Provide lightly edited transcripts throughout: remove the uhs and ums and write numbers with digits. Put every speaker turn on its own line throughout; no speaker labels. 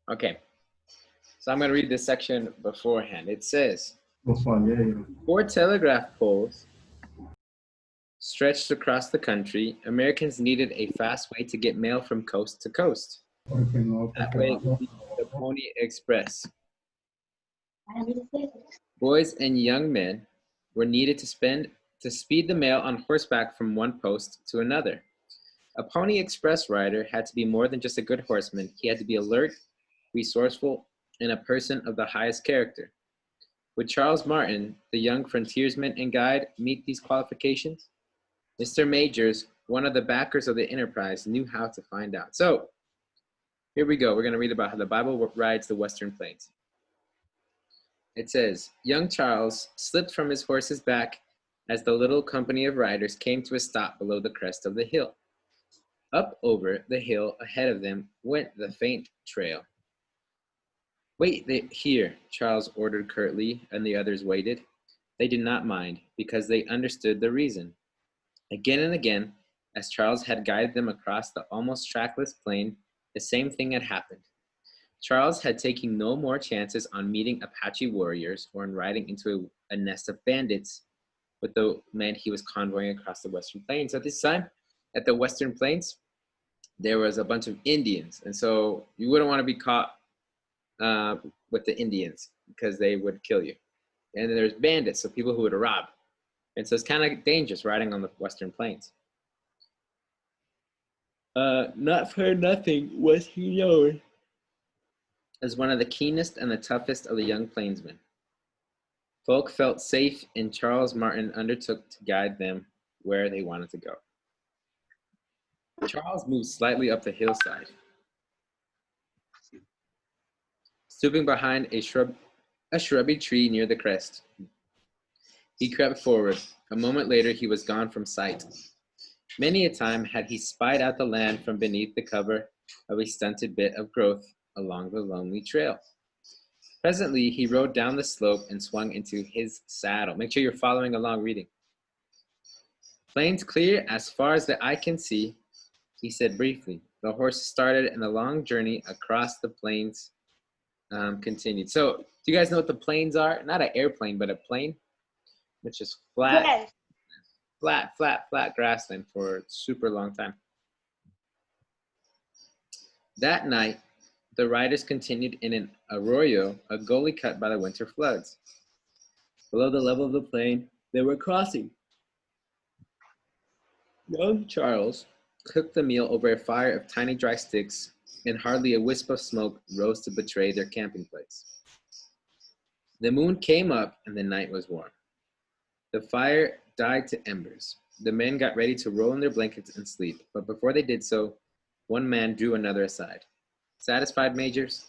Okay, so I'm going to read this section beforehand. It says,
Vou falhei.
4 telegraph poles stretched across the country. Americans needed a fast way to get mail from coast to coast. That way would be the Pony Express. Boys and young men were needed to speed the mail on horseback from one post to another. A Pony Express rider had to be more than just a good horseman. He had to be alert, resourceful, and a person of the highest character. Would Charles Martin, the young frontiersman and guide, meet these qualifications? Mr. Majors, one of the backers of the enterprise, knew how to find out. So, here we go. We're going to read about how the Bible rides the Western Plains. It says, young Charles slipped from his horse's back as the little company of riders came to a stop below the crest of the hill. Up over the hill ahead of them went the faint trail. Wait here, Charles ordered curtly, and the others waited. They did not mind, because they understood the reason. Again and again, as Charles had guided them across the almost trackless plain, the same thing had happened. Charles had taken no more chances on meeting Apache warriors or in riding into a nest of bandits with the men he was convoying across the Western Plains. At this time, at the Western Plains, there was a bunch of Indians, and so you wouldn't want to be caught with the Indians because they would kill you. And then there's bandits, so people who would rob. And so it's kind of dangerous riding on the Western Plains. Not for nothing was he known as one of the keenest and the toughest of the young plainsmen. Folk felt safe, and Charles Martin undertook to guide them where they wanted to go. Charles moved slightly up the hillside, stooping behind a shrubby tree near the crest. He crept forward. A moment later, he was gone from sight. Many a time had he spied out the land from beneath the cover of a stunted bit of growth along the lonely trail. Presently, he rode down the slope and swung into his saddle. Make sure you're following along reading. Plains clear as far as the eye can see, he said briefly. The horse started, and the long journey across the plains continued. So, do you guys know what the plains are? Not an airplane, but a plane, which is flat,
Yes.
flat grassland for a super long time. That night, the riders continued in an arroyo, a gully cut by the winter floods. Below the level of the plain, they were crossing. Young Charles cooked the meal over a fire of tiny dry sticks, and hardly a wisp of smoke rose to betray their camping place. The moon came up, and the night was warm. The fire died to embers. The men got ready to roll in their blankets and sleep, but before they did so, one man drew another aside. Satisfied, Majors?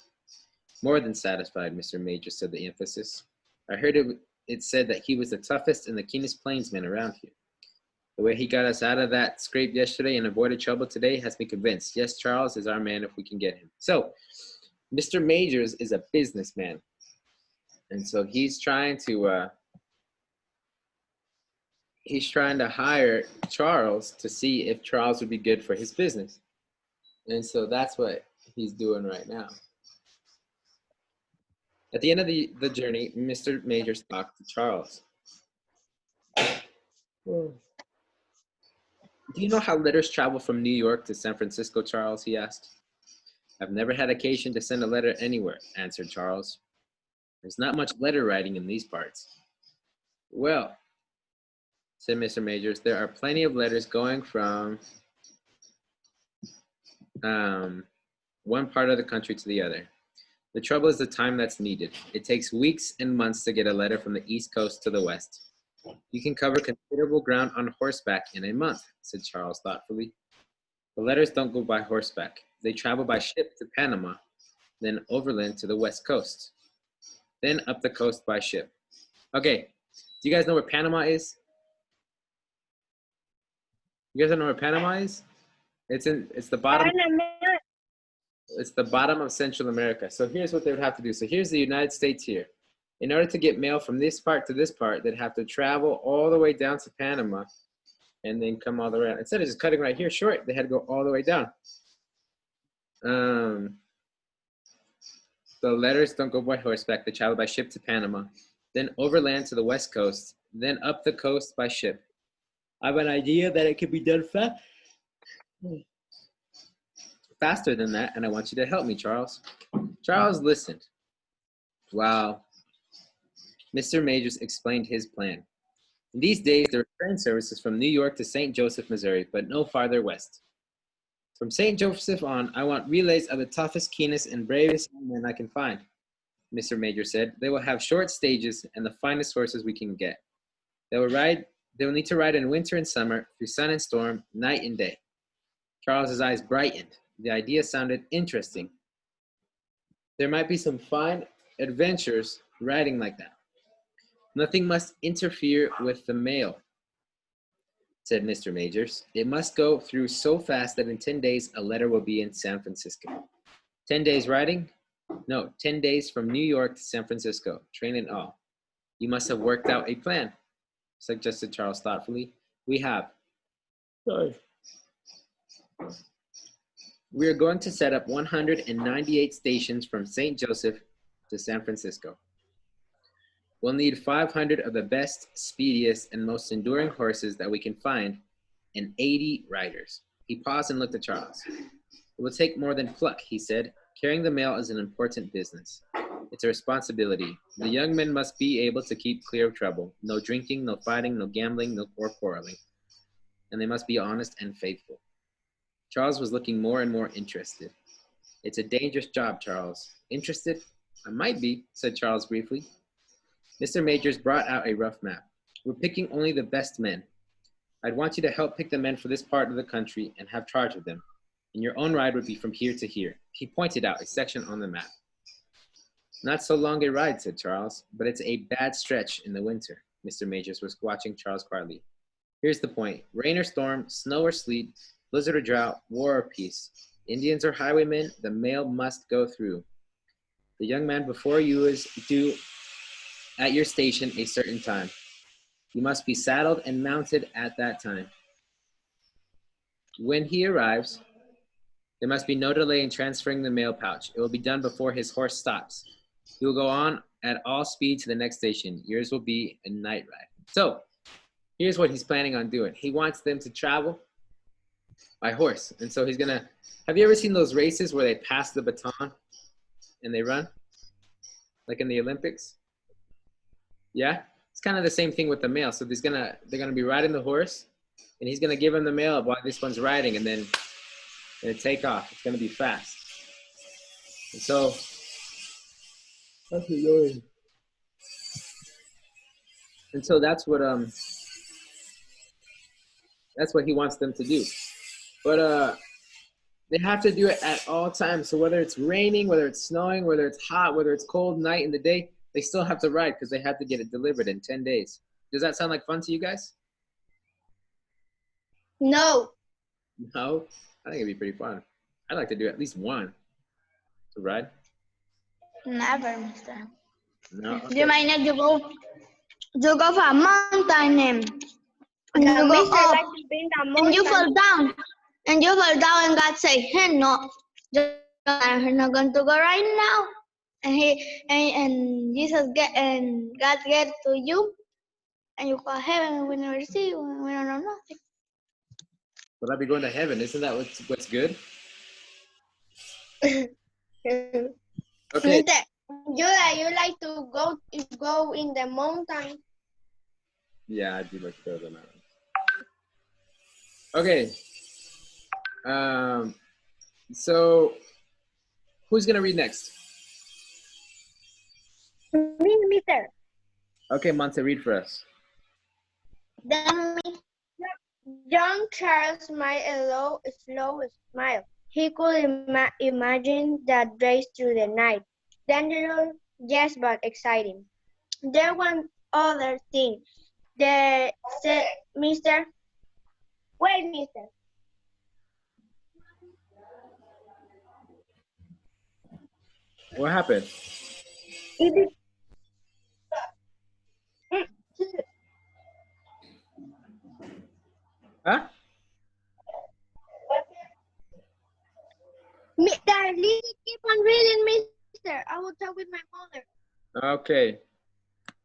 More than satisfied, Mr. Majors, said the emphasis. I heard it said that he was the toughest and the keenest plainsman around here. The way he got us out of that scrape yesterday and avoided trouble today has me convinced. Yes, Charles is our man if we can get him. So, Mr. Majors is a businessman. And so he's trying to hire Charles to see if Charles would be good for his business. And so that's what he's doing right now. At the end of the journey, Mr. Majors talked to Charles. Do you know how letters travel from New York to San Francisco, Charles? He asked. I've never had occasion to send a letter anywhere, answered Charles. There's not much letter writing in these parts. Well, said Mr. Majors, there are plenty of letters going from one part of the country to the other. The trouble is the time that's needed. It takes weeks and months to get a letter from the East Coast to the West. You can cover considerable ground on horseback in a month, said Charles thoughtfully. The letters don't go by horseback. They travel by ship to Panama, then overland to the West Coast, then up the coast by ship. Okay, do you guys know where Panama is? You guys don't know where Panama is? It's the bottom. It's the bottom of Central America. So here's what they would have to do. So here's the United States here. In order to get mail from this part to this part, they'd have to travel all the way down to Panama and then come all the way around. Instead of just cutting right here short, they had to go all the way down. So letters don't go by horseback, they travel by ship to Panama, then overland to the west coast, then up the coast by ship. I have an idea that it could be done faster than that, and I want you to help me, Charles. Charles listened. Wow. Mr. Majors explained his plan. In these days, there are train services from New York to St. Joseph, Missouri, but no farther west. From St. Joseph on, I want relays of the toughest, keenest, and bravest men I can find, Mr. Major said. They will have short stages and the finest horses we can get. They will need to ride in winter and summer, through sun and storm, night and day. Charles's eyes brightened. The idea sounded interesting. There might be some fine adventures riding like that. Nothing must interfere with the mail, said Mr. Majors. It must go through so fast that in 10 days a letter will be in San Francisco. 10 days riding? No, 10 days from New York to San Francisco, train and all. You must have worked out a plan, suggested Charles thoughtfully. We have. Sorry. We are going to set up 198 stations from St. Joseph to San Francisco. We'll need 500 of the best, speediest, and most enduring horses that we can find, and 80 riders. He paused and looked at Charles. It will take more than pluck, he said. Carrying the mail is an important business. It's a responsibility. The young men must be able to keep clear of trouble. No drinking, no fighting, no gambling, or quarreling. And they must be honest and faithful. Charles was looking more and more interested. It's a dangerous job, Charles. Interested? I might be, said Charles briefly. Mr. Majors brought out a rough map. We're picking only the best men. I'd want you to help pick the men for this part of the country and have charge of them. And your own ride would be from here to here. He pointed out a section on the map. Not so long a ride, said Charles, but it's a bad stretch in the winter. Mr. Majors was watching Charles quietly. Here's the point. Rain or storm, snow or sleet, blizzard or drought, war or peace. Indians or highwaymen, the mail must go through. The young man before you is due at your station a certain time. You must be saddled and mounted at that time. When he arrives, there must be no delay in transferring the mail pouch. It will be done before his horse stops. He will go on at all speed to the next station. Yours will be a night ride. So, here's what he's planning on doing. He wants them to travel by horse. And so he's gonna, have you ever seen those races where they pass the baton and they run? Like in the Olympics? Yeah? It's kind of the same thing with the mail. So they're gonna be riding the horse and he's gonna give him the mail while this one's riding and then gonna take off. It's gonna be fast. And so, that's annoying. And so that's what he wants them to do. But they have to do it at all times. So whether it's raining, whether it's snowing, whether it's hot, whether it's cold, night in the day, they still have to ride because they have to get it delivered in 10 days. Does that sound like fun to you guys?
No.
No? I think it'd be pretty fun. I'd like to do at least one to ride.
Never, mister.
No? Okay.
Do you mind if you go for a mountain and you go up and you fall down. And you fall down and God say, hey, no, you're not going to go right now. And Jesus and God get to you and you go to heaven and we never see you and we don't know nothing.
Will I be going to heaven? Isn't that what's good? Okay.
You like to go in the mountain?
Yeah, I do like to go to the mountain. Okay. So who's gonna read next?
Me, mister.
Okay, Monte, read for us.
Then young Charles smiled a slow smile. He could imagine that race through the night. Dangerous, yes, but exciting. There was other thing. They said, Mister. Wait, mister.
What happened? Huh?
Keep on reading, mister. I will talk with my mother.
Okay.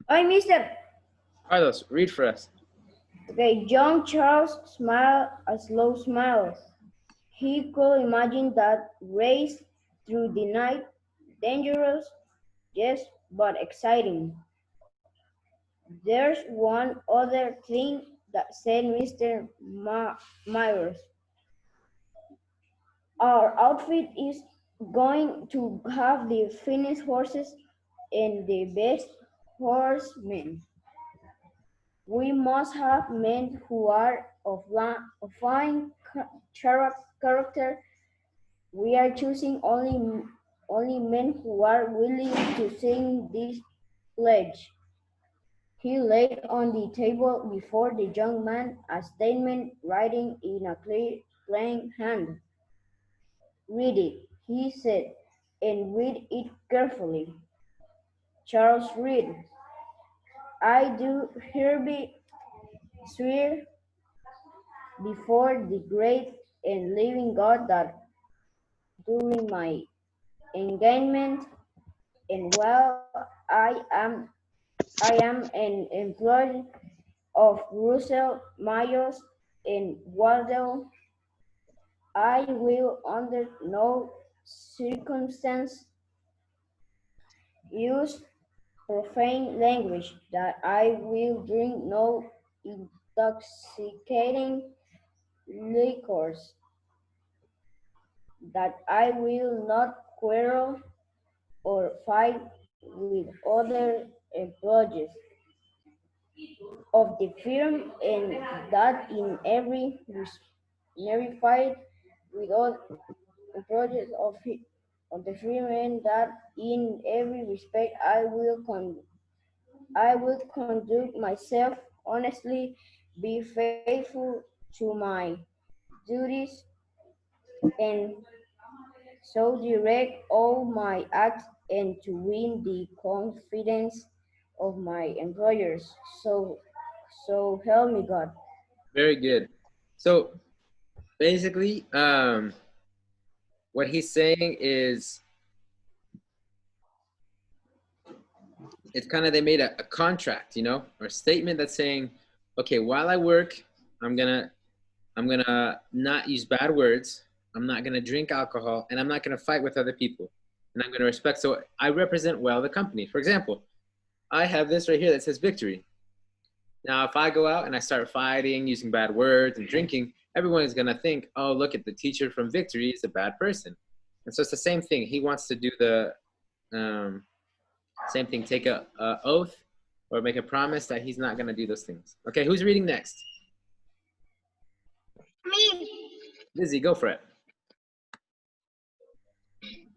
Hi, mister.
Carlos, read for us.
Okay, young Charles smiled a slow smile. He could imagine that race through the night, dangerous, yes, but exciting. There's one other thing that said Mr. Myers. Our outfit is going to have the finest horses and the best horsemen. We must have men who are of fine character. We are choosing only men who are willing to sing this pledge. He laid on the table before the young man a statement writing in a clear, plain hand. Read it, he said, and read it carefully. Charles read, I do hereby swear before the great and living God that during my engagement and while I am an employee of Russell Myers and Wardell, I will under no circumstance use profane language, that I will drink no intoxicating liquors, that I will not quarrel or fight with other employees of the firm, and that in every fight with all employees of the firm, and that in every respect I will conduct myself honestly, be faithful to my duties, and so direct all my acts, and to win the confidence of my employers. So help me God.
Very good. So basically, what he's saying is it's kind of they made a contract, you know, or a statement that's saying, okay, while I work, I'm gonna not use bad words. I'm not gonna drink alcohol, and I'm not gonna fight with other people. And I'm gonna respect. So I represent well the company. For example, I have this right here that says Victory. Now, if I go out and I start fighting, using bad words and drinking, everyone is gonna think, oh, look at the teacher from Victory is a bad person. And so it's the same thing. He wants to do the same thing. Take a oath or make a promise that he's not gonna do those things. Okay, who's reading next?
Me.
Lizzie, go for it.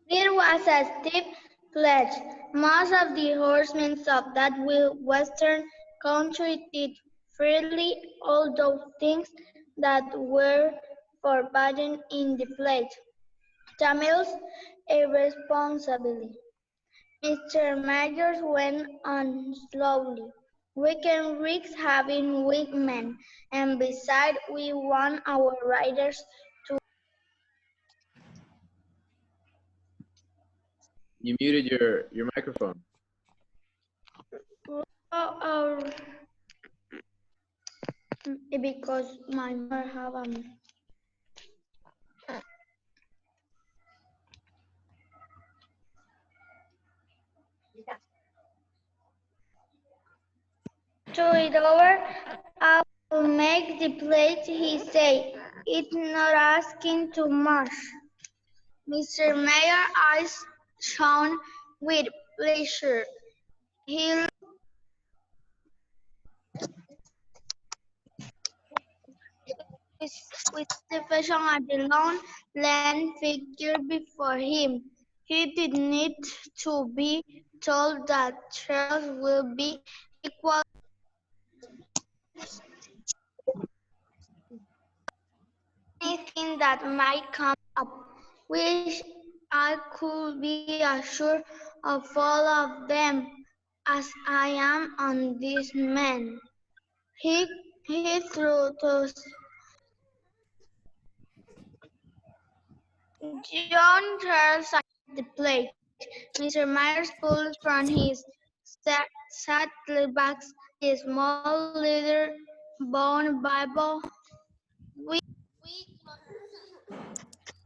There was a steep pledge. Most of the horsemen of that western country did freely all those things that were forbidden in the pledge. Camels, irresponsibly. Mr. Myers went on slowly. We can risk having weak men, and besides, we want our riders to.
You muted your microphone.
Because my mother have to it over, I will make the plate, he said. It's not asking too much. Mr. Mayor eyes shone with pleasure. He looked with satisfaction at the long, lean figure before him. He did need to be told that Charles will be equal to anything that might come up. Wish I could be as sure of all of them as I am on this man. He threw to John Charles at the plate. Mr. Myers pulled from his saddlebag a small leather-bound Bible.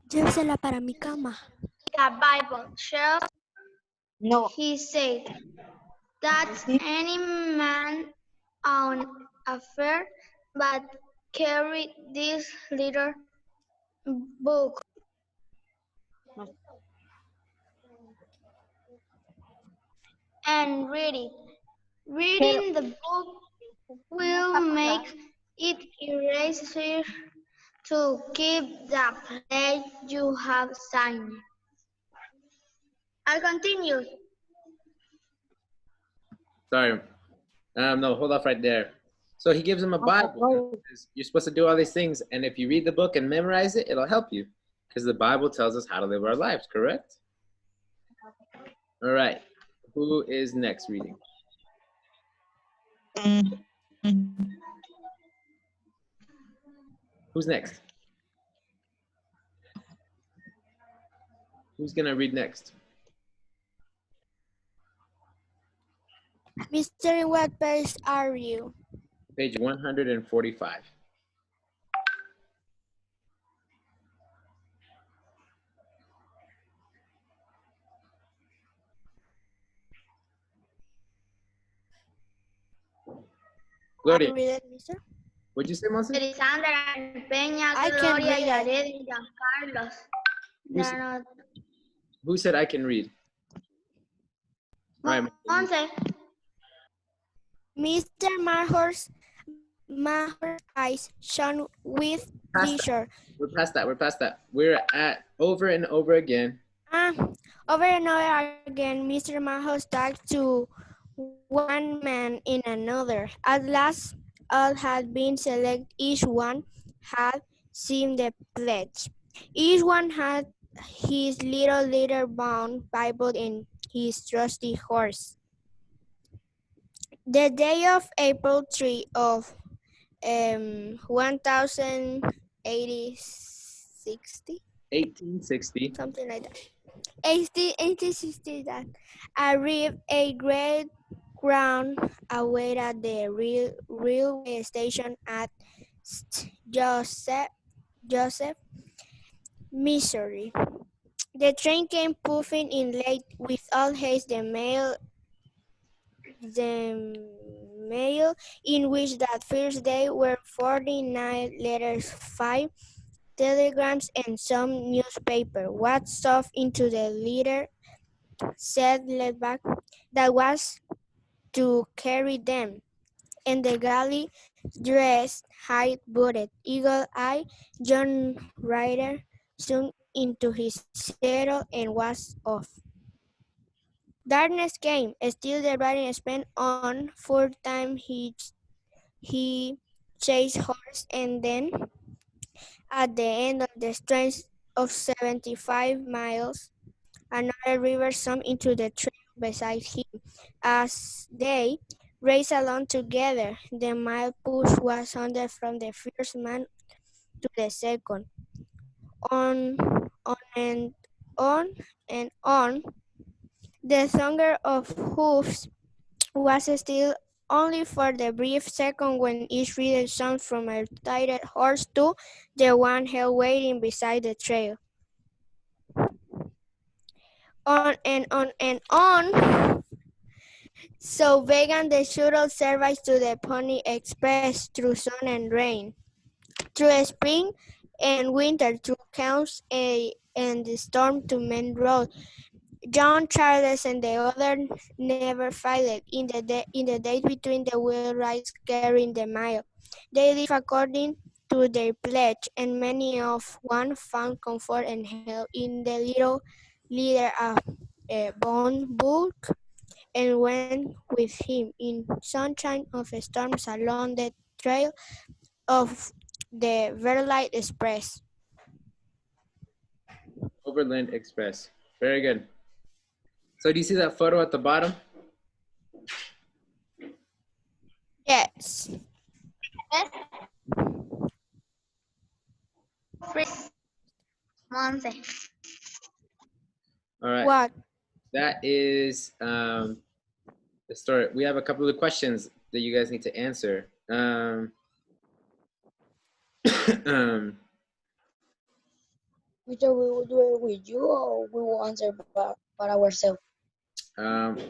Llévesela para mi cama.
A Bible, Sheriff,
No.
he said, that's any man on a fair, but carry this little book. And read it. Reading the book will make it easier to keep the pledge you have signed. I continue.
Sorry. No, hold off right there. So he gives him a Bible. You're supposed to do all these things, and if you read the book and memorize it, it'll help you, because the Bible tells us how to live our lives, correct? All right. Who is next reading? Who's next? Who's gonna read next?
Mr. In what page are you?
Page 145. Gloria,
Read it, mister.
what'd you say, Monse?
Elisandra, Peña,
I can
Gloria,
read it.
Yared, y Giancarlos. They're not.
Who said I can read? All right,
Monse,
Mr. Mahor's eyes shone with pleasure.
we're past that. We're past that. We're at over and over again.
Over and over again, Mr. Mahos talked to one man in another. At last, all had been selected. Each one had seen the pledge. Each one had his little leather-bound Bible and his trusty horse. The day of April 3 of
1860.
something like that. 1860 that arrived a great crowd awaited the railway station at Joseph, Missouri. The train came puffing in late with all haste. The mail in which that first day were 49 letters, 5 telegrams, and some newspaper was stuffed into the letter said back that was to carry them, and the galley dressed, high-booted, eagle-eyed John Ryder sunk into his saddle and was off. Darkness came. Still the riding spent on full time he chased horse, and then at the end of the stretch of 75 miles, another river sunk into the trail beside him. As they raced along together, the mile push was under from the first man to the second. On and on and on. The thunder of hoofs was still only for the brief second when each rider jumped from a tired horse to the one held waiting beside the trail. On and on and on. So began the shuttle service to the Pony Express through sun and rain, through spring and winter, through calms and the storm to Main Road. John, Charles, and the others never failed in the days between the wheel rides carrying the mail. They lived according to their pledge, and many of one found comfort and help in the little leader bound book, and went with him in sunshine of storms along the trail of the Verlight Express.
Overland Express. Very good. So do you see that photo at the bottom?
Yes.
Monse.
All right.
What?
That is the story. We have a couple of questions that you guys need to answer. Um,
Mister, we will do it with you or we will answer by ourselves?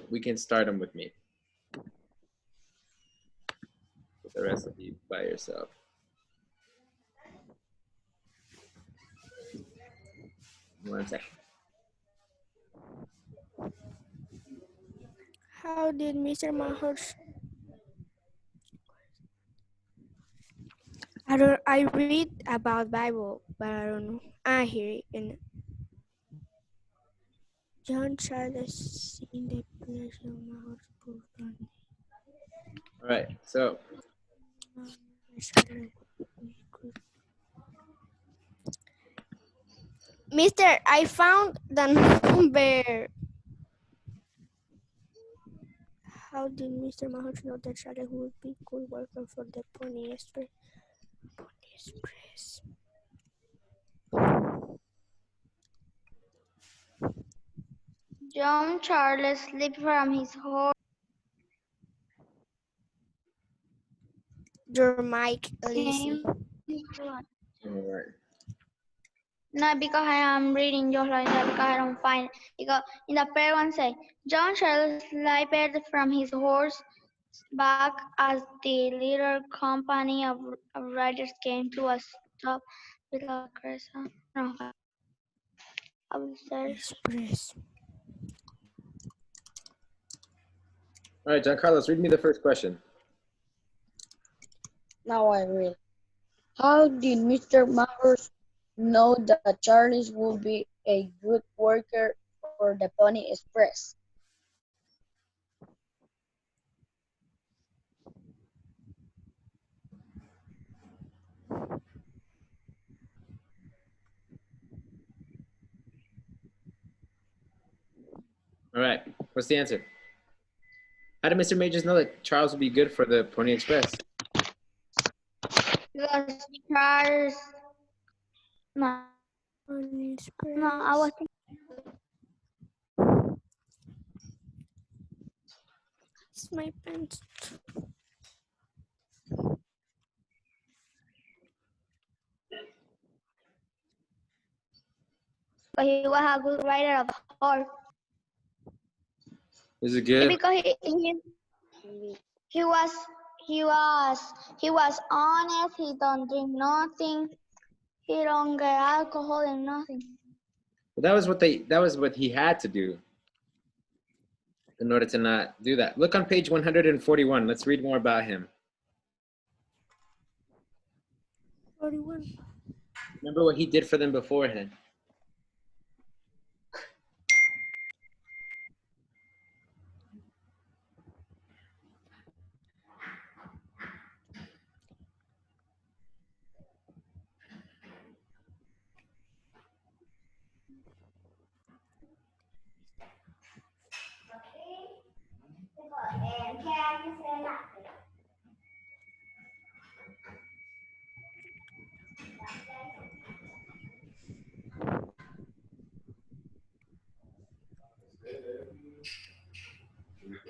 we can start them with me. With the rest of you by yourself. One second.
How did Mr. Mahers? I read about Bible, but I don't know. I hear it in John Charles in the place of Mahers.
All right. So
Mister, I found the number. How did Mr. Mahers know that Charlie would be good worker for the Pony Express? Pony Express.
John Charles slipped from his horse.
Your mic, Lizzie.
all right.
No, because I am reading just like that because I don't find it. Because in the first one say, John Charles slipped from his horse back as the little company of riders came to a stop with a cresa. No, upstairs.
Express.
All right, John Carlos, read me the first question.
Now I read. How did Mr. Mahers know that Charles would be a good worker for the Pony Express?
All right. What's the answer? How did Mr. Majors know that Charles would be good for the Pony Express?
Because Charles. No,
Pony Express.
no, I was thinking.
It's my pants.
But he was a good rider of horse.
Is it good?
Because he was honest. He don't drink nothing. He don't get alcohol and nothing.
But that was what he had to do in order to not do that. Look on page 141. Let's read more about him.
41.
Remember what he did for them beforehand.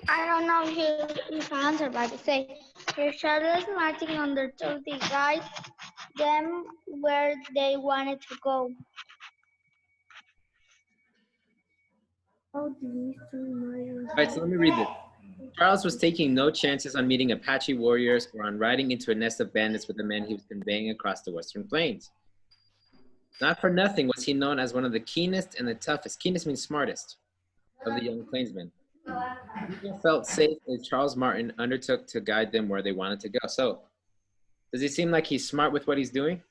I don't know if I answer, but it say here Charles Martin undertook the guide them where they wanted to go.
How did Mr. Myers?
All right, so let me read this. Charles was taking no chances on meeting Apache warriors or on riding into a nest of bandits with the men he was conveying across the Western Plains. Not for nothing was he known as one of the keenest and the toughest, keenest means smartest, of the young plainsmen. People felt safe as Charles Martin undertook to guide them where they wanted to go. So, does he seem like he's smart with what he's doing?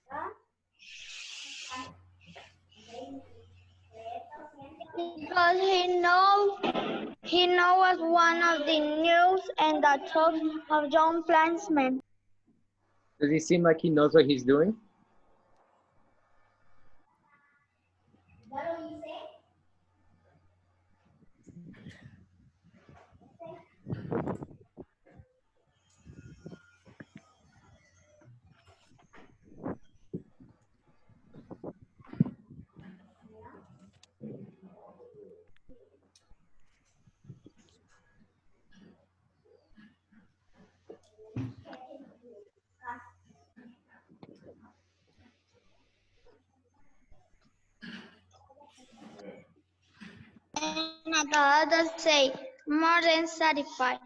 Because he was one of the news and the talks of young plainsmen.
Does he seem like he knows what he's doing?
And the others say, more than satisfied.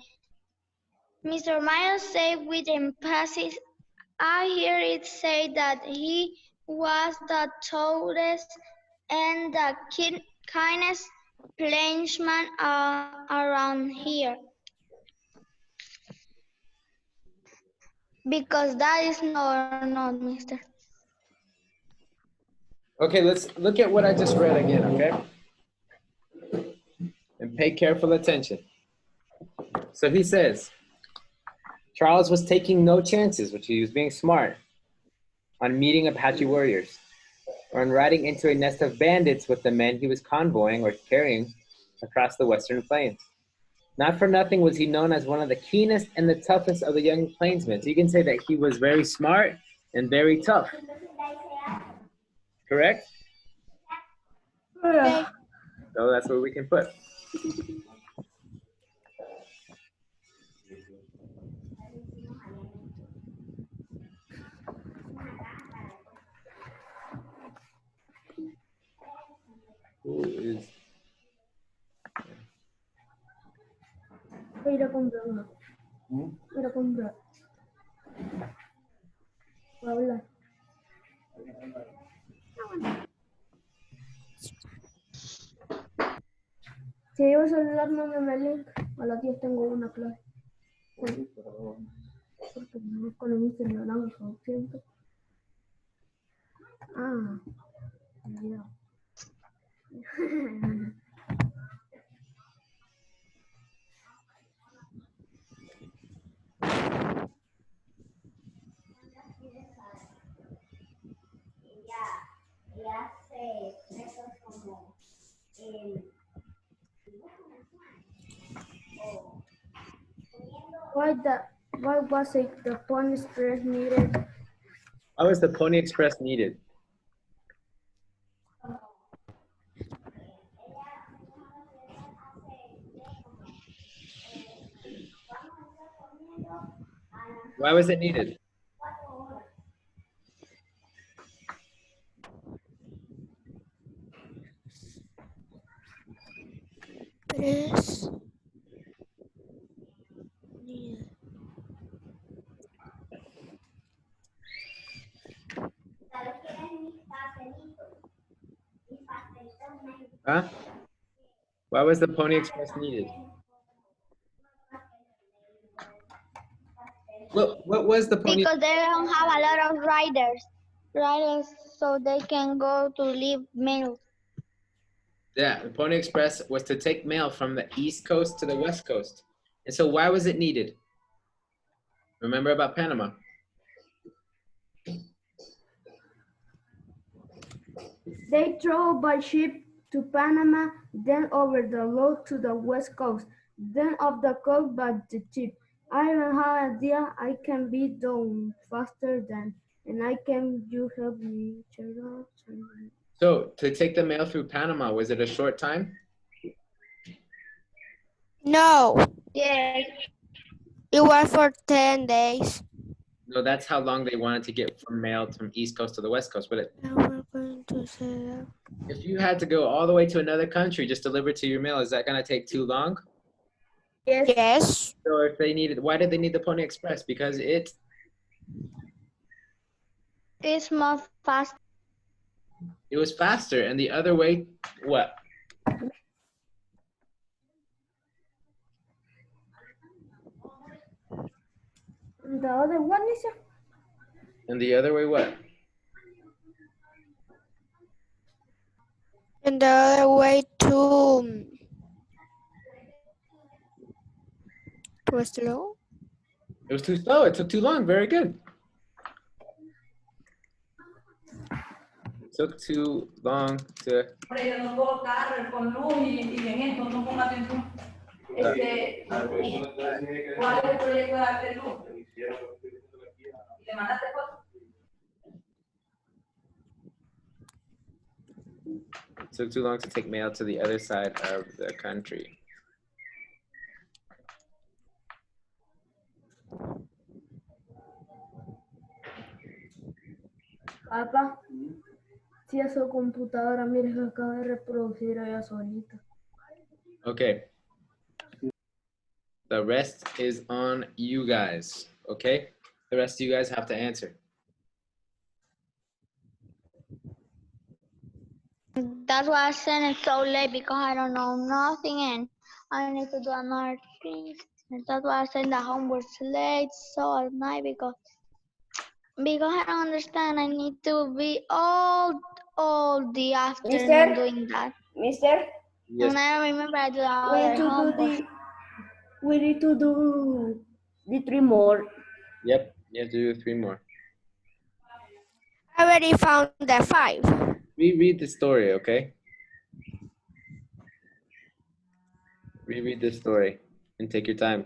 Mr. Miles said with emphasis, I hear it say that he was the tallest and the kindest plainsman around here. Because that is not, mister.
Okay, let's look at what I just read again, okay? And pay careful attention. So he says, Charles was taking no chances, which he was being smart, on meeting Apache warriors, or on riding into a nest of bandits with the men he was convoying or carrying across the western plains. Not for nothing was he known as one of the keenest and the toughest of the young plainsmen. So you can say that he was very smart and very tough. Correct?
Okay.
So that's what we can put. Who is...
Voy a ir a comprar uno. Voy a ir a comprar. Voy a hablar. Si llevo el celular, no me link. A las 10 tengo una clase. Porque no economista en naranja, ¿cierto? Ah, ya. Why was it the Pony Express needed?
How is the Pony Express needed? Why was it needed?
Tres.
Huh? Why was the Pony Express needed? What was the Pony?
Because they don't have a lot of riders, so they can go to leave mail.
Yeah, the Pony Express was to take mail from the East Coast to the West Coast. And so why was it needed? Remember about Panama?
They traveled by ship to Panama, then over the road to the West Coast, then off the coast by the ship. I even have an idea I can be done faster than, and I can you help me, Charles?
So to take the mail through Panama, was it a short time?
No,
Yes.
it was for 10 days.
No, that's how long they wanted to get from mail from East Coast to the West Coast. But
Now we're going to set up.
if you had to go all the way to another country just deliver to your mail, is that going to take too long?
Yes.
Yes.
So if they needed, why did they need the Pony Express? Because
It's more fast.
it was faster, and the other way, what?
The other one is
And the other way, what?
And the other way to was slow.
It was too slow. It took too long. Very good. It took too long to. It took too long to take mail to the other side of the country.
Papá, si a su computadora, mire que acaba de reproducir ella solita.
Okay. The rest is on you guys. Okay. The rest of you guys have to answer.
That's why I sent it so late because I don't know nothing and I need to do another thing. And that's why I sent the homework late so at night because I don't understand. I need to be all the afternoon
Mister?
doing that.
Mister,
Yes.
And I remember I do the
we need
other
to do
homework.
we need to do the 3 more.
Yep. You have to do 3 more.
I already found the 5.
Reread the story, okay? Reread the story and take your time.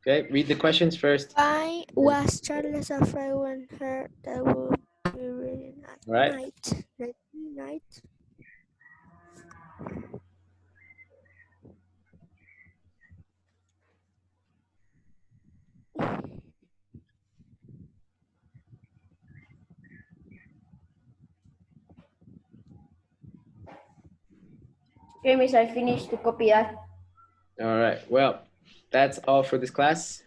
Okay, read the questions first.
Why was Charles afraid when heard that would be reading at
Right.
night? Night.
Okay, miss, I finished to copy that.
All right. Well, that's all for this class.